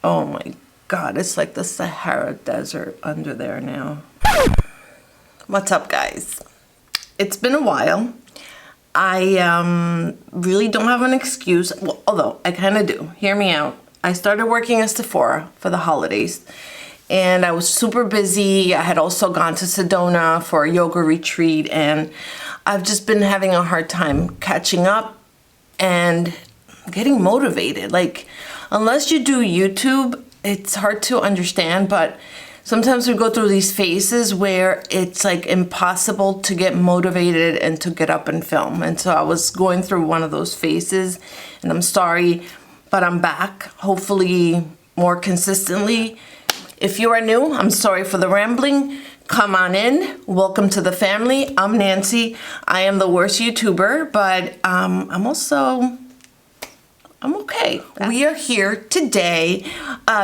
Oh my God, it's like the Sahara Desert under there now. What's up, guys? It's been a while. I really don't have an excuse, well, although I kind of do. Hear me out. I started working at Sephora for the holidays, and I was super busy. I had also gone to Sedona for a yoga retreat, and I've just been having a hard time catching up and getting motivated. Like, unless you do YouTube, it's hard to understand, but sometimes we go through these phases where it's like impossible to get motivated and to get up and film. And so I was going through one of those phases, and I'm sorry, but I'm back, hopefully more consistently. If you are new, I'm sorry for the rambling. Come on in. Welcome to the family. I'm Nancy. I am the worst YouTuber, but I'm okay. We are here today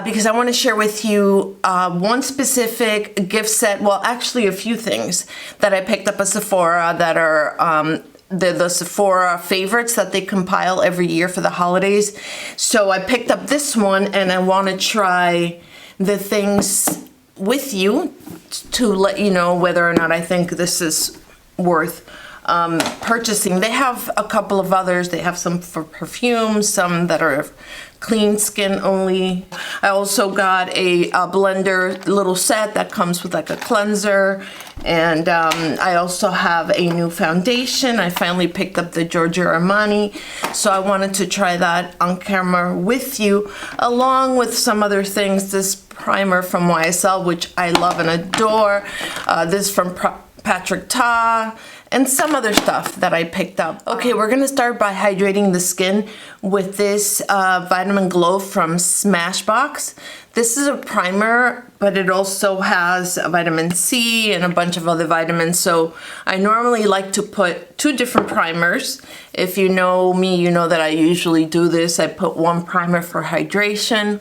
because I want to share with you one specific gift set. Well, actually a few things that I picked up at Sephora that are the Sephora favorites that they compile every year for the holidays. So I picked up this one, and I want to try the things with you to let you know whether or not I think this is worth purchasing. They have a couple of others. They have some for perfume, some that are clean skin only. I also got a blender little set that comes with like a cleanser, and I also have a new foundation. I finally picked up the Giorgio Armani, so I wanted to try that on camera with you, along with some other things. This primer from YSL, which I love and adore. This from Patrick Ta, and some other stuff that I picked up. Okay, we're gonna start by hydrating the skin with this Vitamin Glow from Smashbox. This is a primer, but it also has a vitamin C and a bunch of other vitamins. So I normally like to put two different primers. If you know me, you know that I usually do this. I put one primer for hydration,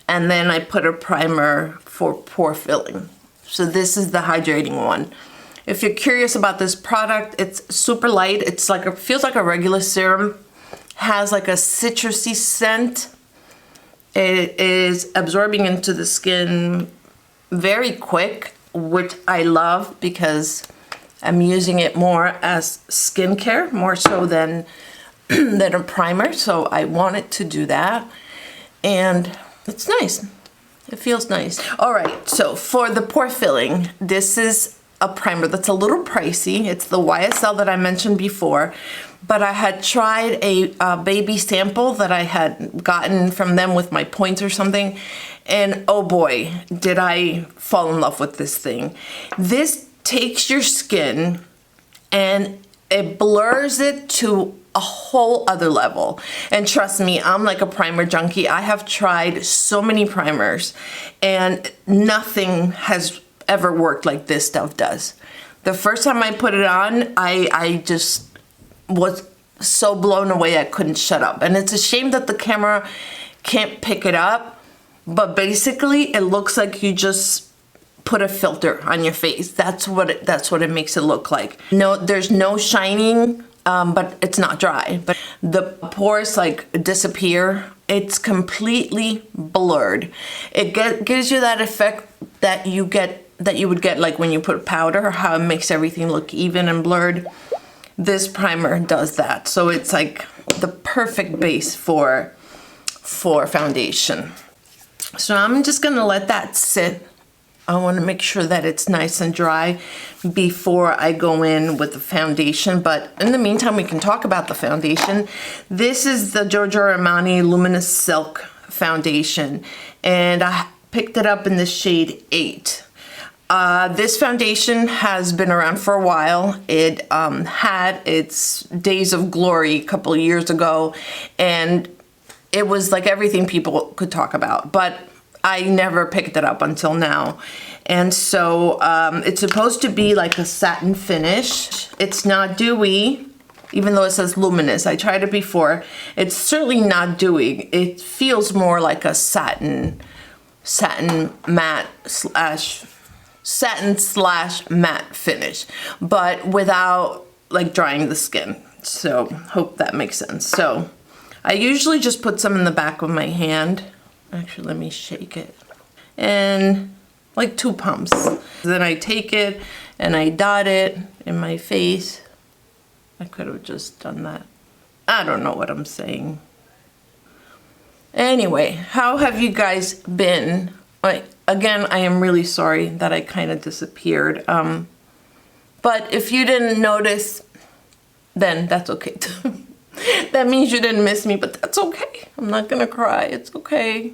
and then I put a primer for pore filling. So this is the hydrating one. If you're curious about this product, it's super light. It's like feels like a regular serum. Has like a citrusy scent. It is absorbing into the skin very quick, which I love because I'm using it more as skincare, more so than a primer. So I wanted to do that, and it's nice. It feels nice. All right, so for the pore filling, this is a primer that's a little pricey. It's the YSL that I mentioned before, but I had tried a baby sample that I had gotten from them with my points or something, and oh boy, did I fall in love with this thing. This takes your skin and it blurs it to a whole other level. And trust me, I'm like a primer junkie. I have tried so many primers, and nothing has ever worked like this stuff does. The first time I put it on, I just was so blown away I couldn't shut up. And it's a shame that the camera can't pick it up, but basically it looks like you just put a filter on your face. That's what it makes it look like. No, there's no shining, but it's not dry. But the pores like disappear. It's completely blurred. It gives you that effect that you would get like when you put powder, how it makes everything look even and blurred. This primer does that. So it's like the perfect base for foundation. So I'm just gonna let that sit. I want to make sure that it's nice and dry before I go in with the foundation. But in the meantime, we can talk about the foundation. This is the Giorgio Armani Luminous Silk Foundation, and I picked it up in the shade 8. This foundation has been around for a while. It had its days of glory a couple of years ago, and it was like everything people could talk about, but I never picked it up until now. And so it's supposed to be like a satin finish. It's not dewy, even though it says luminous. I tried it before. It's certainly not dewy. It feels more like a satin matte slash matte finish, but without like drying the skin. So hope that makes sense. So I usually just put some in the back of my hand. Actually, let me shake it. And like 2 pumps. Then I take it and I dot it in my face. I could have just done that. I don't know what I'm saying. Anyway, how have you guys been? Again, I am really sorry that I kind of disappeared. But if you didn't notice, then that's okay too. That means you didn't miss me, but that's okay. I'm not gonna cry, it's okay.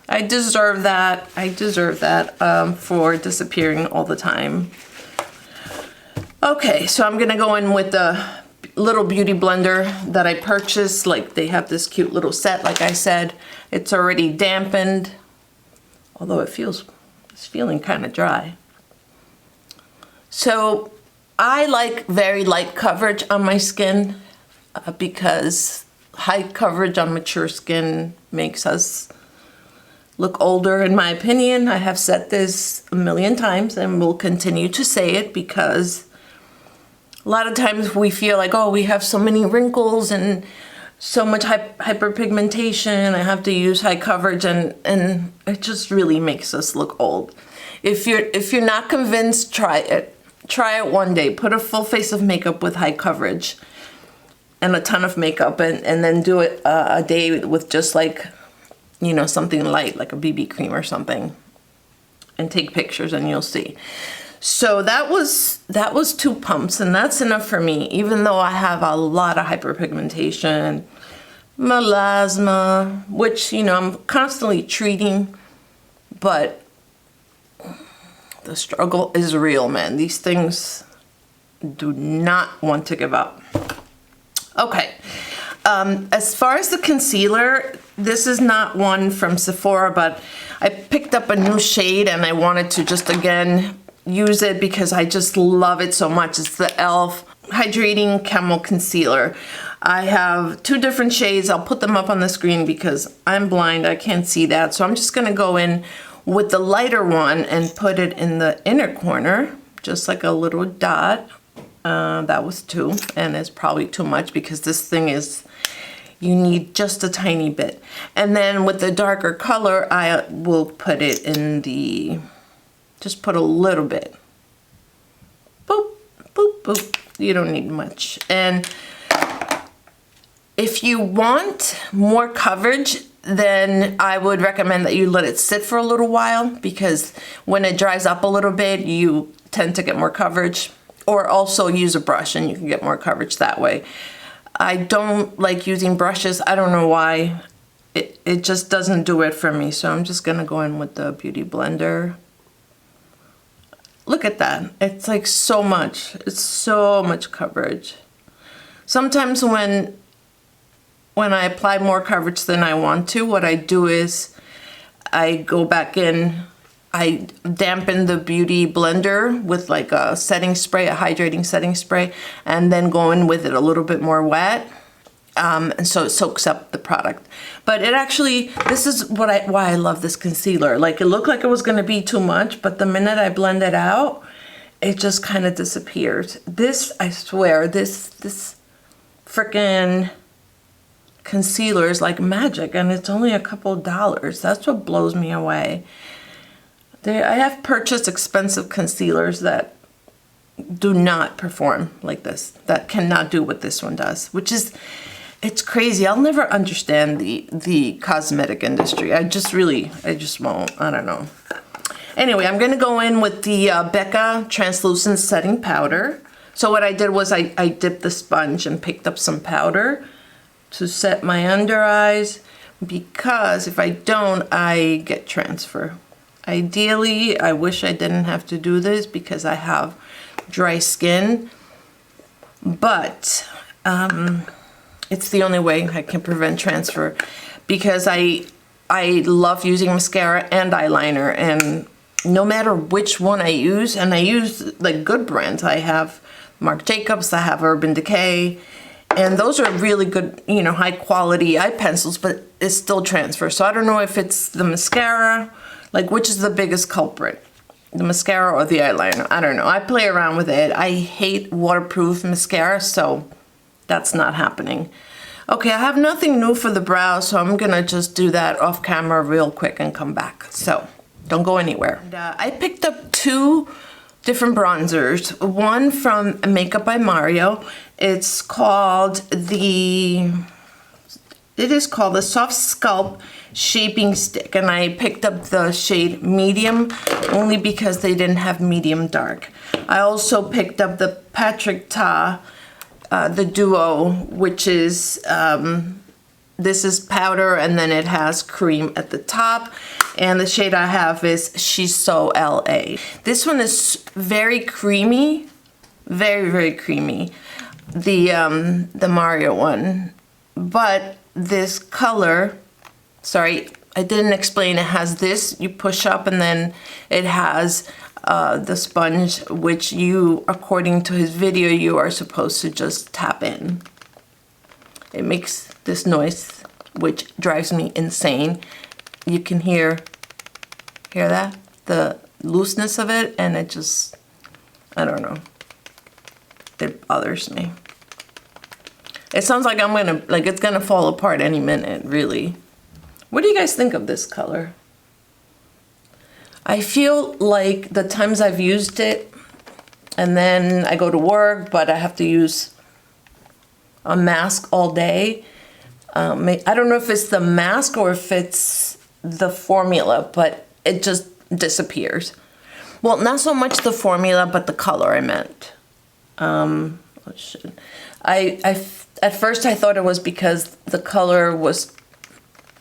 I deserve that. I deserve that for disappearing all the time. Okay, so I'm gonna go in with the little beauty blender that I purchased. Like, they have this cute little set, like I said. It's already dampened, although it's feeling kind of dry. So I like very light coverage on my skin because high coverage on mature skin makes us look older, in my opinion. I have said this a million times and will continue to say it because a lot of times we feel like, oh, we have so many wrinkles and so much hyperpigmentation, I have to use high coverage, and it just really makes us look old. If you're not convinced, try it. Try it one day. Put a full face of makeup with high coverage and a ton of makeup, and then do it a day with just like, you know, something light, like a BB cream or something, and take pictures and you'll see. So that was 2 pumps, and that's enough for me, even though I have a lot of hyperpigmentation, melasma, which, you know, I'm constantly treating, but the struggle is real, man. These things do not want to give up. Okay, as far as the concealer, this is not one from Sephora, but I picked up a new shade and I wanted to just again use it because I just love it so much. It's the e.l.f. Hydrating Camo Concealer. I have 2 different shades. I'll put them up on the screen because I'm blind, I can't see that. So I'm just gonna go in with the lighter one and put it in the inner corner, just like a little dot. That was 2, and it's probably too much because this thing is, you need just a tiny bit. And then with the darker color, I will put it in the, just put a little bit. Boop, boop, boop. You don't need much. And if you want more coverage, then I would recommend that you let it sit for a little while, because when it dries up a little bit, you tend to get more coverage. Or also use a brush and you can get more coverage that way. I don't like using brushes. I don't know why. It just doesn't do it for me. So I'm just gonna go in with the beauty blender. Look at that. It's like so much. It's so much coverage. Sometimes when I apply more coverage than I want to, what I do is I go back in, I dampen the beauty blender with like a setting spray, a hydrating setting spray, and then go in with it a little bit more wet. And so it soaks up the product. But it actually, this is why I love this concealer. Like, it looked like it was gonna be too much, but the minute I blend it out, it just kind of disappears. This, I swear, this frickin' concealer is like magic, and it's only a couple dollars. That's what blows me away. I have purchased expensive concealers that do not perform like this, that cannot do what this one does, which is, it's crazy. I'll never understand the cosmetic industry. I just won't. I don't know. Anyway, I'm gonna go in with the Becca Translucent Setting Powder. So what I did was I dipped the sponge and picked up some powder to set my under eyes, because if I don't, I get transfer. Ideally, I wish I didn't have to do this because I have dry skin, but it's the only way I can prevent transfer, because I love using mascara and eyeliner, and no matter which one I use, and I use like good brands. I have Marc Jacobs, I have Urban Decay, and those are really good, you know, high quality eye pencils, but it still transfers. So I don't know if it's the mascara, like which is the biggest culprit, the mascara or the eyeliner. I don't know. I play around with it. I hate waterproof mascara, so that's not happening. Okay, I have nothing new for the brows, so I'm gonna just do that off camera real quick and come back. So don't go anywhere. And, I picked up 2 different bronzers. One from Makeup by Mario. It's called the Soft Sculpt Shaping Stick, and I picked up the shade medium only because they didn't have medium dark. I also picked up the Patrick Ta, the Duo, which is, this is powder and then it has cream at the top. And the shade I have is She's So LA. This one is very creamy, very, very creamy. The Mario one. But this color, sorry, I didn't explain, it has this, you push up and then it has the sponge, which you, according to his video, you are supposed to just tap in. It makes this noise, which drives me insane. You can hear that? The looseness of it, and it just, I don't know. It bothers me. It sounds like it's gonna fall apart any minute, really. What do you guys think of this color? I feel like the times I've used it, and then I go to work, but I have to use a mask all day. I don't know if it's the mask or if it's the formula, but it just disappears. Well, not so much the formula, but the color I meant. At first I thought it was because the color was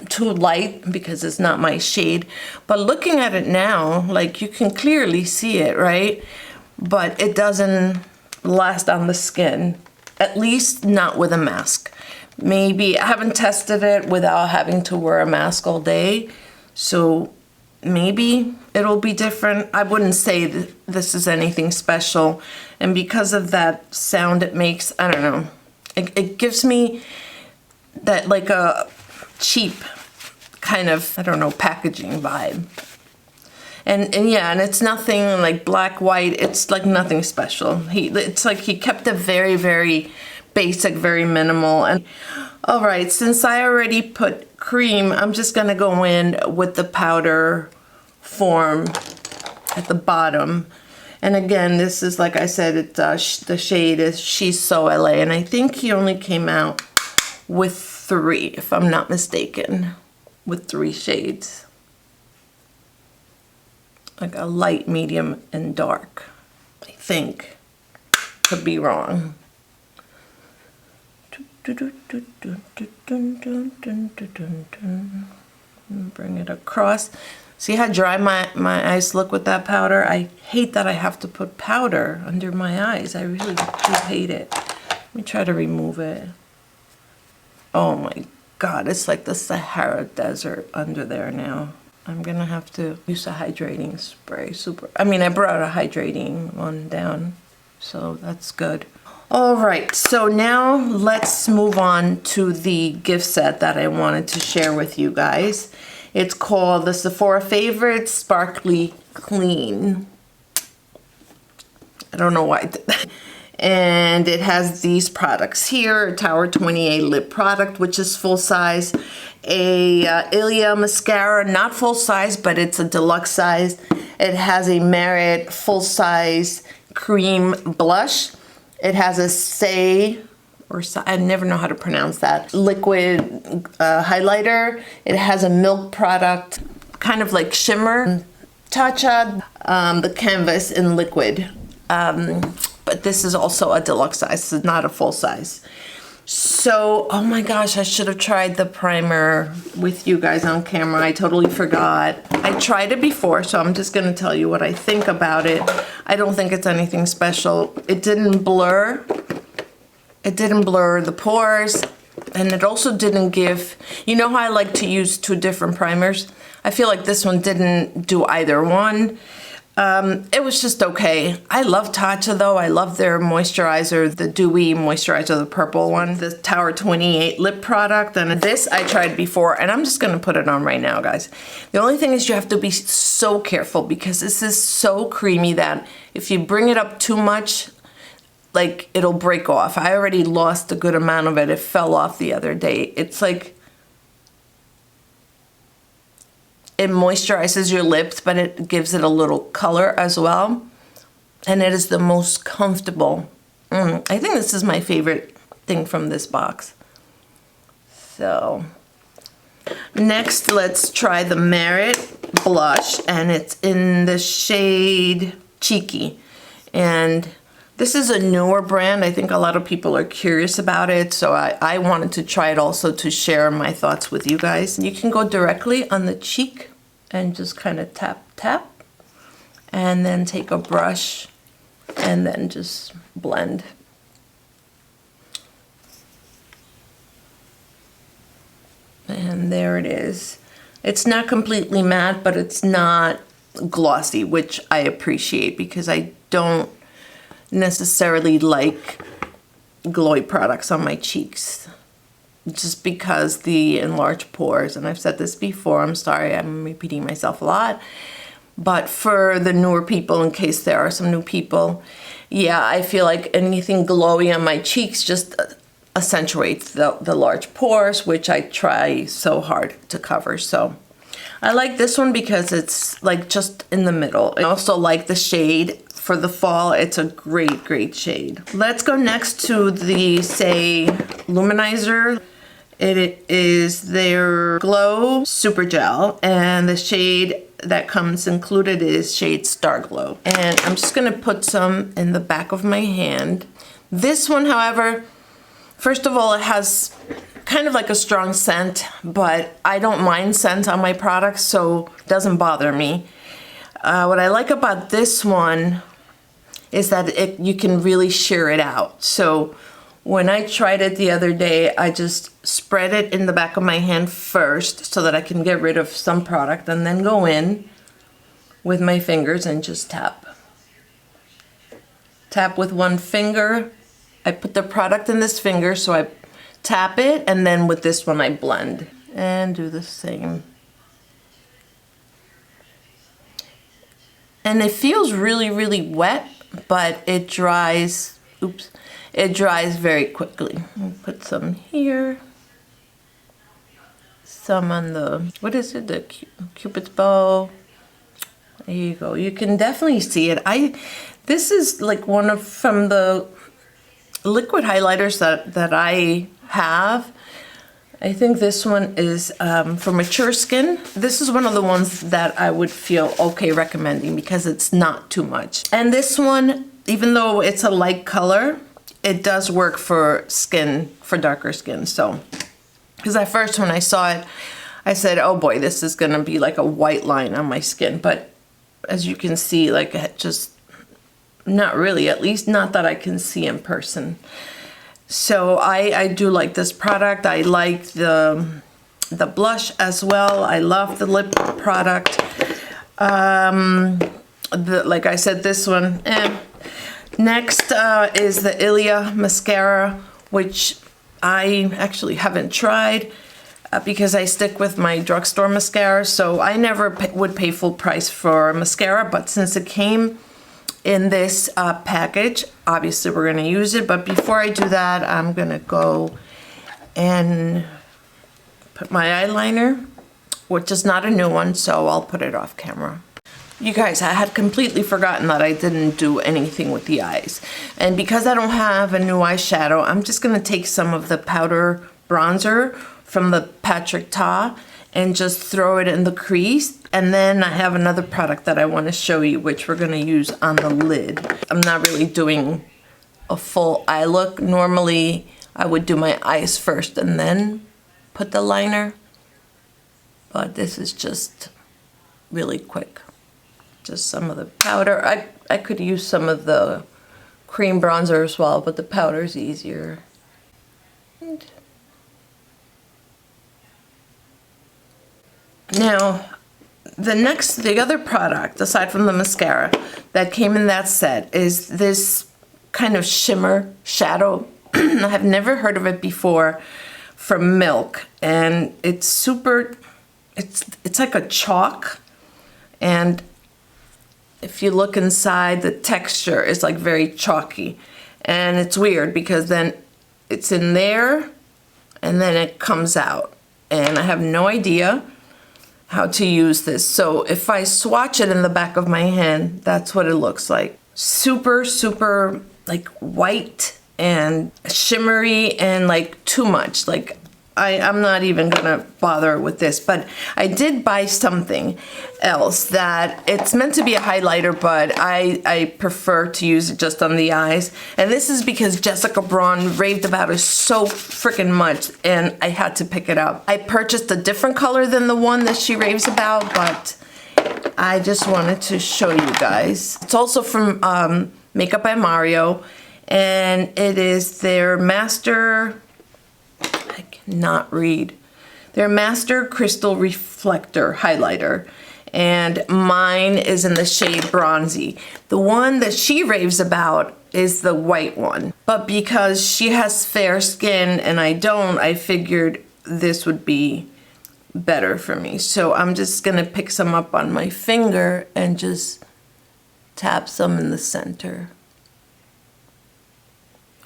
too light because it's not my shade. But looking at it now, like you can clearly see it, right? But it doesn't last on the skin, at least not with a mask. Maybe I haven't tested it without having to wear a mask all day. So maybe it'll be different. I wouldn't say that this is anything special. And because of that sound it makes, I don't know. It gives me that like a cheap kind of, I don't know, packaging vibe. And yeah, and it's nothing like black, white. It's like nothing special. It's like he kept it very, very basic, very minimal. And all right, since I already put cream, I'm just gonna go in with the powder form at the bottom. And again, this is, like I said, the shade is She's So LA, and I think he only came out with 3, if I'm not mistaken, with 3 shades. Like a light, medium, and dark, I think. Could be wrong. Bring it across. See how dry my eyes look with that powder? I hate that I have to put powder under my eyes. I really do hate it. Let me try to remove it. Oh my God, it's like the Sahara Desert under there now. I'm gonna have to use a hydrating spray. I brought a hydrating one down, so that's good. All right, so now let's move on to the gift set that I wanted to share with you guys. It's called the Sephora Favorite Sparkly Clean. I don't know why I did that. And it has these products here: a Tower 28 lip product, which is full size, a Ilia mascara, not full size, but it's a deluxe size. It has a Merit full size cream blush. It has a Saie, I never know how to pronounce that, liquid highlighter. It has a milk product, kind of like shimmer. Tatcha, the canvas in liquid. But this is also a deluxe size. This is not a full size. So, oh my gosh, I should have tried the primer with you guys on camera. I totally forgot. I tried it before, so I'm just gonna tell you what I think about it. I don't think it's anything special. It didn't blur. It didn't blur the pores, and it also didn't give, you know how I like to use 2 different primers? I feel like this one didn't do either one. It was just okay. I love Tatcha though. I love their moisturizer, the Dewy moisturizer, the purple one, the Tower 28 lip product. And this I tried before, and I'm just gonna put it on right now, guys. The only thing is you have to be so careful because this is so creamy that if you bring it up too much, like it'll break off. I already lost a good amount of it. It fell off the other day. It's like, it moisturizes your lips, but it gives it a little color as well. And it is the most comfortable. I think this is my favorite thing from this box. So next, let's try the Merit blush, and it's in the shade Cheeky. And this is a newer brand. I think a lot of people are curious about it, so I wanted to try it also to share my thoughts with you guys. You can go directly on the cheek and just kind of tap, tap, and then take a brush and then just blend. And there it is. It's not completely matte, but it's not glossy, which I appreciate because I don't necessarily like glowy products on my cheeks just because the enlarged pores, and I've said this before, I'm sorry, I'm repeating myself a lot, but for the newer people, in case there are some new people, yeah, I feel like anything glowy on my cheeks just accentuates the large pores, which I try so hard to cover. So I like this one because it's like just in the middle. I also like the shade for the fall. It's a great, great shade. Let's go next to the Saie Luminizer. It is their Glow Super Gel, and the shade that comes included is shade Starglow. And I'm just gonna put some in the back of my hand. This one, however, first of all, it has kind of like a strong scent, but I don't mind scent on my products, so it doesn't bother me. What I like about this one is that you can really shear it out. So when I tried it the other day, I just spread it in the back of my hand first so that I can get rid of some product, and then go in with my fingers and just tap. Tap with one finger. I put the product in this finger, so I tap it, and then with this one I blend and do the same. And it feels really, really wet, but it dries, it dries very quickly. I'll put some here, some on the, what is it, the Cupid's bow. There you go. You can definitely see it. This is like one of, from the liquid highlighters that I have, I think this one is for mature skin. This is one of the ones that I would feel okay recommending because it's not too much. And this one, even though it's a light color, it does work for skin, for darker skin. So, because at first when I saw it, I said, oh boy, this is gonna be like a white line on my skin. But as you can see, like it just, not really, at least not that I can see in person. So I do like this product. I like the blush as well. I love the lip product. Like I said, this one. Next is the Ilia mascara, which I actually haven't tried because I stick with my drugstore mascara. So I never would pay full price for mascara, but since it came in this package, obviously we're going to use it. But before I do that, I'm going to go and put my eyeliner, which is not a new one, so I'll put it off camera. You guys, I had completely forgotten that I didn't do anything with the eyes. And because I don't have a new eyeshadow, I'm just going to take some of the powder bronzer from the Patrick Ta and just throw it in the crease. And then I have another product that I want to show you, which we're going to use on the lid. I'm not really doing a full eye look. Normally, I would do my eyes first and then put the liner. But this is just really quick. Just some of the powder. I could use some of the cream bronzer as well, but the powder is easier. Now, the other product, aside from the mascara, that came in that set is this kind of shimmer shadow. I have never heard of it before, from Milk. And it's super, it's like a chalk. And if you look inside, the texture is like very chalky. And it's weird because then it's in there and then it comes out. And I have no idea how to use this. So if I swatch it in the back of my hand, that's what it looks like. Super, super like white and shimmery and like too much. Like I'm not even gonna bother with this, but I did buy something else that it's meant to be a highlighter, but I prefer to use it just on the eyes. And this is because Jessica Braun raved about it so freaking much and I had to pick it up. I purchased a different color than the one that she raves about, but I just wanted to show you guys. It's also from Makeup by Mario, and it is their master, I cannot read, their master crystal reflector highlighter, and mine is in the shade Bronzy. The one that she raves about is the white one, but because she has fair skin and I don't, I figured this would be better for me. So I'm just gonna pick some up on my finger and just tap some in the center.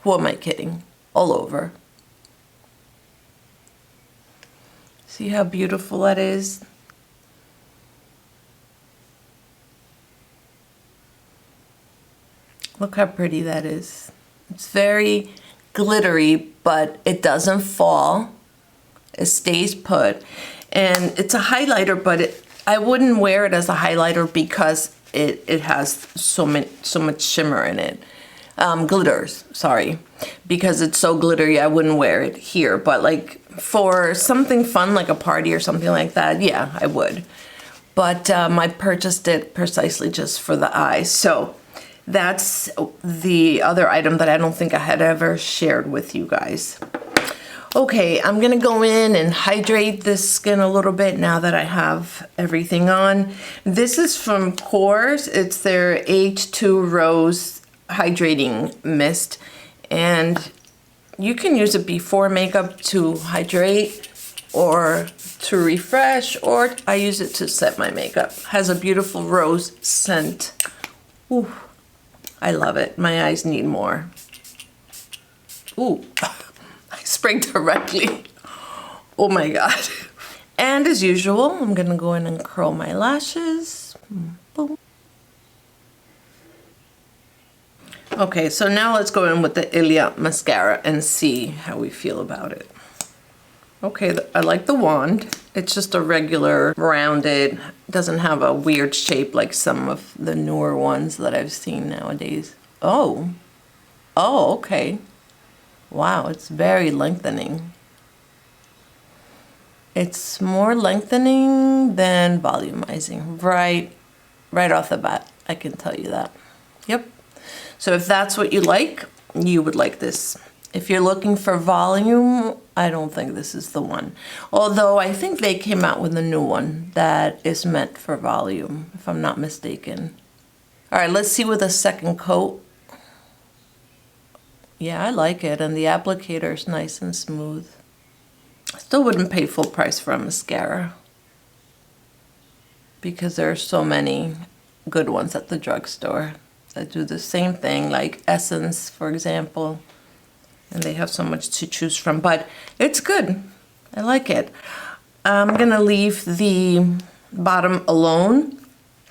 Who am I kidding? All over. See how beautiful that is? Look how pretty that is. It's very glittery, but it doesn't fall. It stays put. And it's a highlighter, but I wouldn't wear it as a highlighter because it has so much shimmer in it. Glitters, sorry. Because it's so glittery, I wouldn't wear it here. But like for something fun, like a party or something like that, yeah, I would. But I purchased it precisely just for the eyes. So that's the other item that I don't think I had ever shared with you guys. Okay, I'm gonna go in and hydrate this skin a little bit now that I have everything on. This is from Pores. It's their H2 Rose Hydrating Mist. And you can use it before makeup to hydrate or to refresh, or I use it to set my makeup. Has a beautiful rose scent. Ooh, I love it. My eyes need more. Ooh. Sprayed directly. Oh my God. And as usual, I'm gonna go in and curl my lashes. Boom. Okay, so now let's go in with the Ilia mascara and see how we feel about it. Okay, I like the wand. It's just a regular rounded, doesn't have a weird shape like some of the newer ones that I've seen nowadays. Oh, okay. Wow, it's very lengthening. It's more lengthening than volumizing, right off the bat, I can tell you that. Yep. So if that's what you like, you would like this. If you're looking for volume, I don't think this is the one. Although I think they came out with a new one that is meant for volume, if I'm not mistaken. All right, let's see with a second coat. Yeah, I like it, and the applicator is nice and smooth. I still wouldn't pay full price for a mascara because there are so many good ones at the drugstore that do the same thing, like Essence, for example, and they have so much to choose from, but it's good. I like it. I'm gonna leave the bottom alone.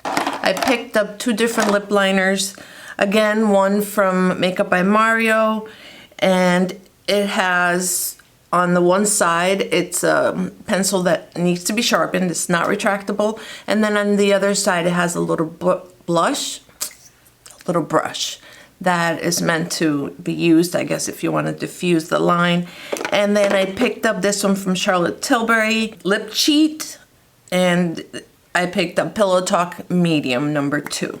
I picked up 2 different lip liners. Again, one from Makeup by Mario, and it has, on the one side, it's a pencil that needs to be sharpened. It's not retractable. And then on the other side, it has a little brush that is meant to be used, I guess, if you want to diffuse the line. And then I picked up this one from Charlotte Tilbury, Lip Cheat, and I picked up Pillow Talk Medium number 2.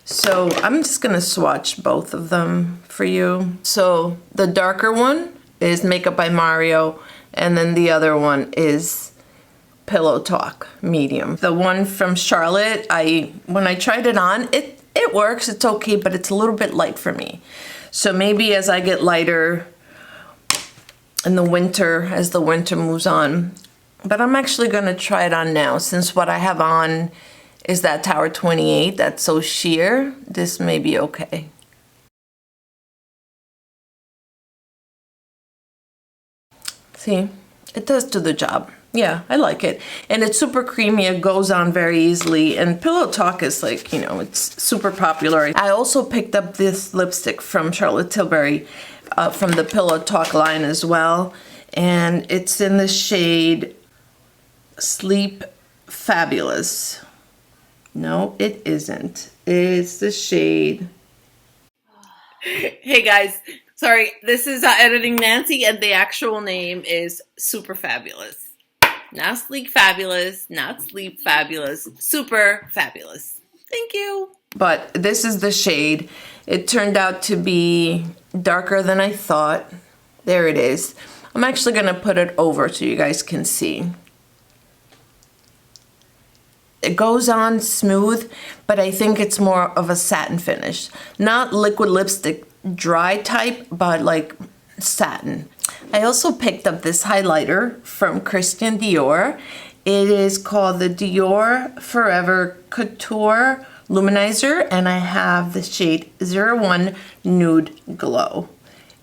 So I'm just gonna swatch both of them for you. So the darker one is Makeup by Mario, and then the other one is Pillow Talk Medium. The one from Charlotte, when I tried it on, it works, it's okay, but it's a little bit light for me. So maybe as I get lighter in the winter, as the winter moves on, but I'm actually gonna try it on now, since what I have on is that Tower 28 that's so sheer. This may be okay. See, it does do the job. Yeah, I like it. And it's super creamy. It goes on very easily. And Pillow Talk is like, you know, it's super popular. I also picked up this lipstick from Charlotte Tilbury from the Pillow Talk line as well. And it's in the shade Sleep Fabulous. No, it isn't. It's the shade. Hey guys, sorry, this is Editing Nancy, and the actual name is Super Fabulous. Not Sleek Fabulous, not Sleep Fabulous, Super Fabulous. Thank you. But this is the shade. It turned out to be darker than I thought. There it is. I'm actually going to put it over so you guys can see. It goes on smooth, but I think it's more of a satin finish. Not liquid lipstick dry type, but like satin. I also picked up this highlighter from Christian Dior. It is called the Dior Forever Couture Luminizer, and I have the shade 01 Nude Glow.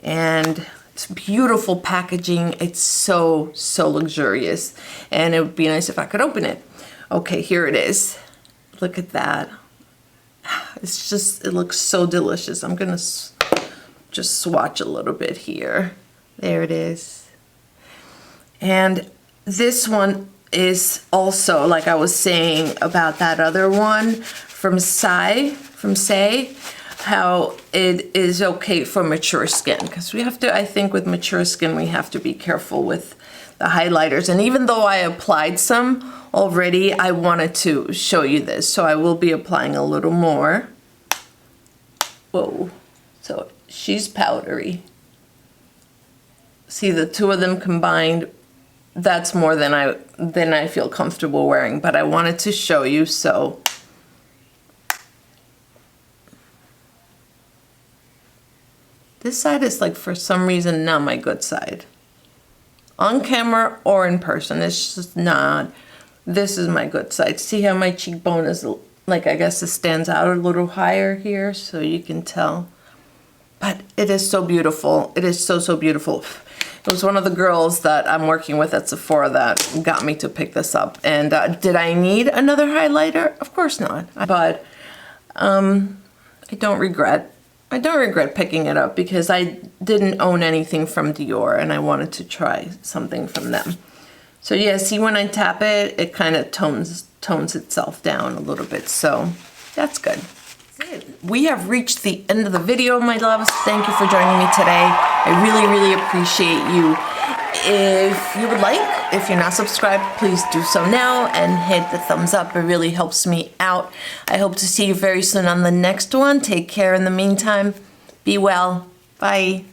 And it's beautiful packaging. It's so luxurious, and it would be nice if I could open it. Okay, here it is. Look at that. It's just, it looks so delicious. I'm gonna just swatch a little bit here. There it is. And this one is also, like I was saying about that other one from Saie, how it is okay for mature skin. Because we have to, I think with mature skin, we have to be careful with the highlighters. And even though I applied some already, I wanted to show you this. So I will be applying a little more. Whoa. So she's powdery. See, the two of them combined, that's more than I feel comfortable wearing, but I wanted to show you, so. This side is like, for some reason, not my good side. On camera or in person, it's just not. This is my good side. See how my cheekbone is, like, I guess it stands out a little higher here, so you can tell. But it is so beautiful. It is so beautiful. It was one of the girls that I'm working with at Sephora that got me to pick this up. And did I need another highlighter? Of course not. But I don't regret. I don't regret picking it up because I didn't own anything from Dior and I wanted to try something from them. So yeah, see when I tap it, it kind of tones itself down a little bit. So that's good. We have reached the end of the video, my loves. Thank you for joining me today. I really appreciate you. If you would like, if you're not subscribed, please do so now and hit the thumbs up. It really helps me out. I hope to see you very soon on the next one. Take care in the meantime. Be well. Bye.